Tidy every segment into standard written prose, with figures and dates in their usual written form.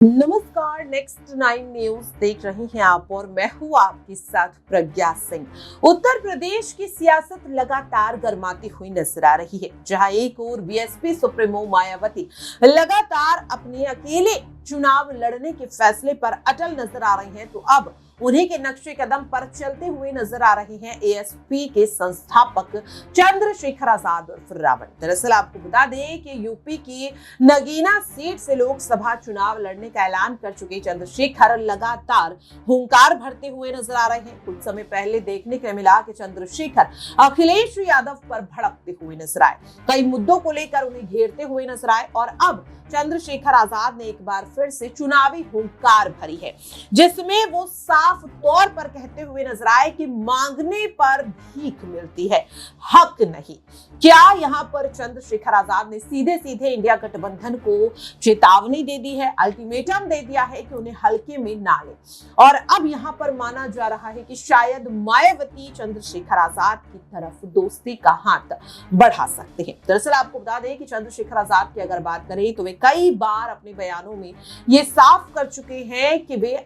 नमस्कार, next 9 news देख रहे हैं आप और मैं हूं आपके साथ प्रज्ञा सिंह। उत्तर प्रदेश की सियासत लगातार गर्माती हुई नजर आ रही है, जहां एक ओर बीएसपी सुप्रीमो मायावती लगातार अपने अकेले चुनाव लड़ने के फैसले पर अटल नजर आ रही हैं, तो अब उन्हीं के नक्शे कदम पर चलते हुए नजर आ रहे हैं एएसपी के संस्थापक चंद्रशेखर आजाद उर्फ रावण। दरअसल आपको बता दें कि यूपी की नगीना सीट से लोकसभा चुनाव लड़ने का ऐलान कर चुके चंद्रशेखर लगातार हुंकार भरते हुए नजर आ रहे हैं। कुछ समय पहले देखने को मिला कि चंद्रशेखर अखिलेश यादव पर भड़कते हुए नजर आए, कई मुद्दों को लेकर उन्हें घेरते हुए नजर आए और अब चंद्रशेखर आजाद ने एक बार फिर से चुनावी हुंकार भरी है, जिसमें वो साफ तौर पर कहते हुए नजर आए कि मांगने पर भीख मिलती है, हक नहीं। क्या यहां पर चंद्रशेखर आजाद ने सीधे सीधे इंडिया गठबंधन को चेतावनी दे दी है, अल्टीमेटम दे दिया है कि उन्हें हल्के में ना ले, और अब यहां पर माना जा रहा है कि शायद मायावती चंद्रशेखर आजाद की तरफ दोस्ती का हाथ बढ़ा सकते हैं। दरअसल आपको बता दें कि चंद्रशेखर आजाद की अगर बात करें तो वे कई बार अपने बयानों में ये साफ कर चुके हैं कि वे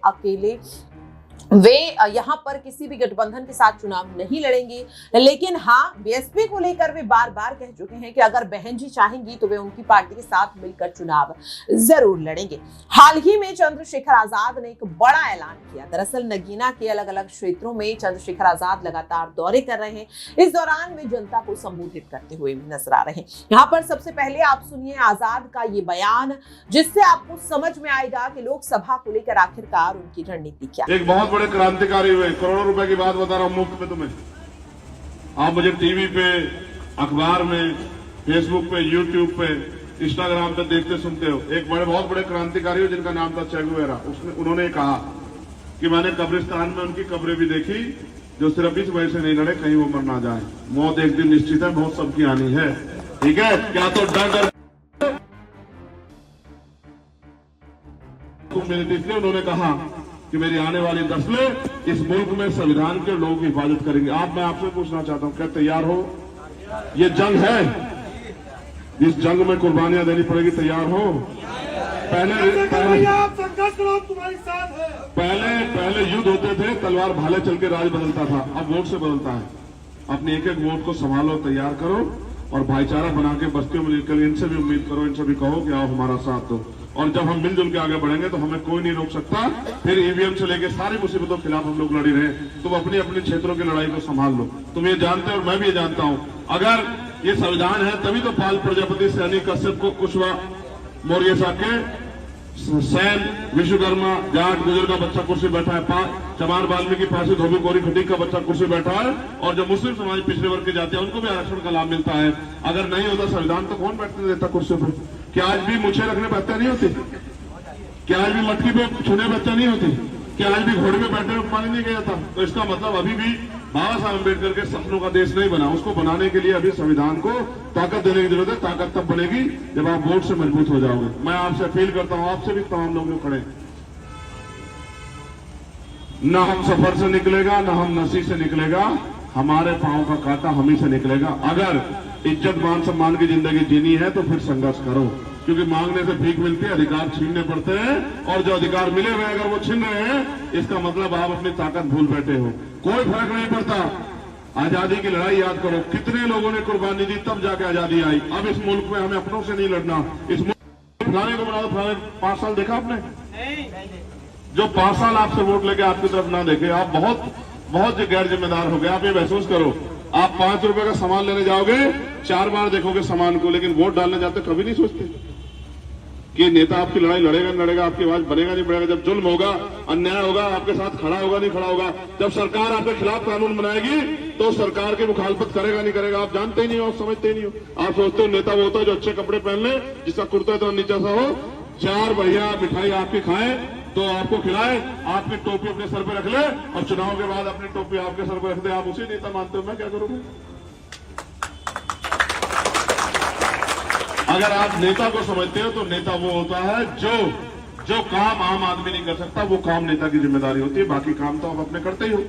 यहां पर किसी भी गठबंधन के साथ चुनाव नहीं लड़ेंगे, लेकिन हाँ, बीएसपी को लेकर वे बार बार कह चुके हैं कि अगर बहन जी चाहेंगी तो वे उनकी पार्टी के साथ मिलकर चुनाव जरूर लड़ेंगे। हाल ही में चंद्रशेखर आजाद ने एक बड़ा ऐलान किया। दरअसल नगीना के अलग अलग क्षेत्रों में चंद्रशेखर आजाद लगातार दौरे कर रहे हैं। इस दौरान वे जनता को संबोधित करते हुए भी नजर आ रहे हैं। यहाँ पर सबसे पहले आप सुनिए आजाद का ये बयान, जिससे आपको समझ में आएगा कि लोकसभा को लेकर आखिरकार उनकी रणनीति क्या है। एक बहुत बड़े क्रांतिकारी हुए, करोड़ों रुपए की बात बता रहा हूं मुफ्त में तुम्हें। आप मुझे टीवी पे, अखबार में, फेसबुक पे, यूट्यूब पे, इंस्टाग्राम पे देखते सुनते हो। एक बहुत बड़े क्रांतिकारी हो जिनका नाम था चे गुवेरा। उन्होंने कहा कि मैंने कब्रिस्तान में उनकी कब्रें भी देखी जो सिर्फ इस वजह से नहीं लड़े कहीं वो मर ना जाए। मौत एक दिन निश्चित है, बहुत सबकी आनी है, ठीक है। क्या तो डर इसलिए उन्होंने कहा कि मेरी आने वाली नस्लें इस मुल्क में संविधान के लोगों की हिफाजत करेंगे। मैं आपसे पूछना चाहता हूं, क्या तैयार हो? ये जंग है, इस जंग में कुर्बानियां देनी पड़ेगी, तैयार हो? पहले युद्ध होते थे, तलवार भाले चल के राज बदलता था, अब वोट से बदलता है। अपने एक एक वोट को संभालो, तैयार करो और भाईचारा बना के बस्तियों में निकल, इनसे भी उम्मीद करो, इनसे भी कहो कि आओ हमारा साथ दो। और जब हम मिलजुल के आगे बढ़ेंगे तो हमें कोई नहीं रोक सकता। फिर ईवीएम से लेके सारी मुसीबतों के खिलाफ हम लोग लड़ी रहे। तुम अपनी अपने क्षेत्रों की लड़ाई को संभाल लो। तुम ये जानते हो और मैं भी ये जानता हूं, अगर ये संविधान है तभी तो पाल प्रजापति, सैनी, कश्यप को, कुशवाहा, मौर्य साहब के, सैन, विश्वकर्मा, जाट, गुजर का बच्चा कुर्सी बैठा है, चमार, वाल्मीकि, पासी, धोबी, कोरी, खटीक का बच्चा कुर्सी बैठा है, और जो मुस्लिम समाज पिछड़े वर्ग के जाते हैं उनको भी आरक्षण का लाभ मिलता है। अगर नहीं होता संविधान तो कौन बैठने देता कुर्सी पर? क्या आज भी मुझे रखने पर हत्या नहीं होती? क्या आज भी मटकी पे छूने पर हत्या नहीं होती? क्या आज भी घोड़े में बैठने में पानी नहीं गया था? तो इसका मतलब अभी भी बाबा साहब अम्बेडकर के सपनों का देश नहीं बना। उसको बनाने के लिए अभी संविधान को ताकत देने की जरूरत है। ताकत तब बनेगी जब आप वोट से मजबूत हो जाओगे। मैं आपसे अपील करता हूं, आपसे भी तमाम लोग जो खड़े, न हम सफर से निकलेगा, न हम नसी से निकलेगा, हमारे पांव का कांटा हम ही से निकलेगा। अगर इज्जत, मान सम्मान की जिंदगी जीनी है तो फिर संघर्ष करो, क्योंकि मांगने से भीख मिलती है, अधिकार छीनने पड़ते हैं, और जो अधिकार मिले हुए अगर वो छीन रहे हैं, इसका मतलब आप अपनी ताकत भूल बैठे हो। कोई फर्क नहीं पड़ता। आजादी की लड़ाई याद करो, कितने लोगों ने कुर्बानी दी, तब जाके आजादी आई। अब इस मुल्क में हमें अपनों से नहीं लड़ना। इस मुल्क फलाने को बनाओ, फलाने 5 साल देखा आपने? जो 5 साल आपसे वोट लेके आपकी तरफ ना देखे, आप बहुत गैर जिम्मेदार हो गए। आप ये महसूस करो, आप 5 रुपए का सामान लेने जाओगे, 4 बार देखोगे सामान को, लेकिन वोट डालने जाते कभी नहीं सोचते कि नेता आपकी लड़ाई लड़ेगा, आपकी आवाज बनेगा नहीं बनेगा। जब जुल्म होगा, अन्याय होगा, आपके साथ खड़ा होगा नहीं खड़ा होगा। जब सरकार आपके खिलाफ कानून बनाएगी तो सरकार की मुखालफत करेगा नहीं करेगा, आप जानते ही नहीं हो, आप समझते ही नहीं हो। आप सोचते हो नेता वो होता है जो अच्छे कपड़े पहन ले, जिसका कुर्ता तो नीचा सा हो, 4 बढ़िया मिठाई आपकी खाए तो आपको खिलाए, आपकी टोपी अपने सर पे रख ले, और चुनाव के बाद अपनी टोपी आपके सर पे रख दे, आप उसी नेता मानते हो। मैं क्या करूंगा? अगर आप नेता को समझते हो तो नेता वो होता है जो काम आम आदमी नहीं कर सकता, वो काम नेता की जिम्मेदारी होती है। बाकी काम तो आप अपने करते ही हो।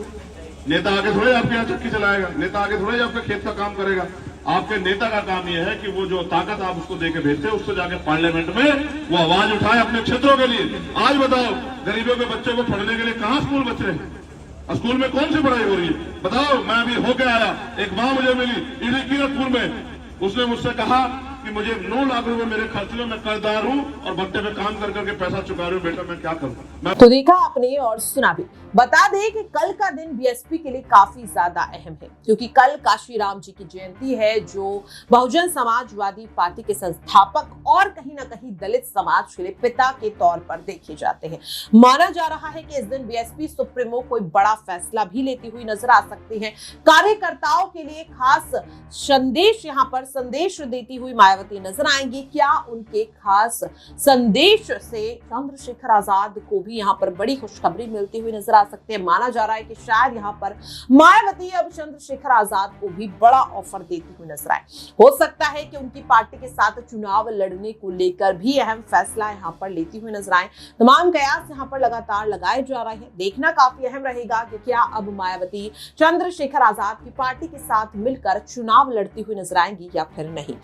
नेता आगे थोड़े आपके यहाँ चक्की चलाएगा, नेता आगे थोड़े आपके खेत का काम करेगा। आपके नेता का काम यह है कि वो जो ताकत आप उसको देके भेजते हैं उससे जाके पार्लियामेंट में वो आवाज उठाए अपने क्षेत्रों के लिए। आज बताओ गरीबों के बच्चों को पढ़ने के लिए कहां स्कूल बच रहे हैं? स्कूल में कौन सी पढ़ाई हो रही है बताओ? मैं अभी होके आया, एक मां मुझे मिली ईडी कीरतपुर में, उसने मुझसे कहा कि मुझे 9 लाख रुपए मेरे खर्च में, मैं कर्जदार हूं और भट्टे पे काम कर करके पैसा चुका रही हूं, बेटा मैं क्या करूं। तो देखा आपने और सुना भी। बता दें कि कल का दिन बीएसपी के लिए काफी ज्यादा अहम है, क्योंकि कल काशीराम जी की जयंती है, जो बहुजन समाजवादी पार्टी के संस्थापक और कहीं ना कहीं दलित समाज के लिए पिता के तौर पर देखे जाते हैं। माना जा रहा है कि इस दिन बीएसपी सुप्रीमो कोई बड़ा फैसला भी लेती हुई नजर आ सकती है। कार्यकर्ताओं के लिए खास संदेश यहाँ पर संदेश देती हुई मायावती नजर आएंगी। क्या उनके खास संदेश से चंद्रशेखर आजाद को भी यहाँ पर बड़ी खुशखबरी मिलती हुई नजर आ सकती है? माना जा रहा है कि शायद यहाँ पर मायावती अब चंद्रशेखर आजाद को भी बड़ा ऑफर देती हुई नजर आए। हो सकता है कि उनकी पार्टी के साथ चुनाव लड़ने को लेकर भी अहम फैसला यहाँ पर लेती हुई नजर आए। तमाम कयास यहाँ पर लगातार लगाए जा रहे हैं। देखना काफी अहम रहेगा कि क्या अब मायावती चंद्रशेखर आजाद की पार्टी के साथ मिलकर चुनाव लड़ती हुई नजर आएंगी या फिर नहीं।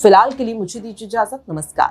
फिलहाल के लिए मुझे दीजिए इजाजत। नमस्कार।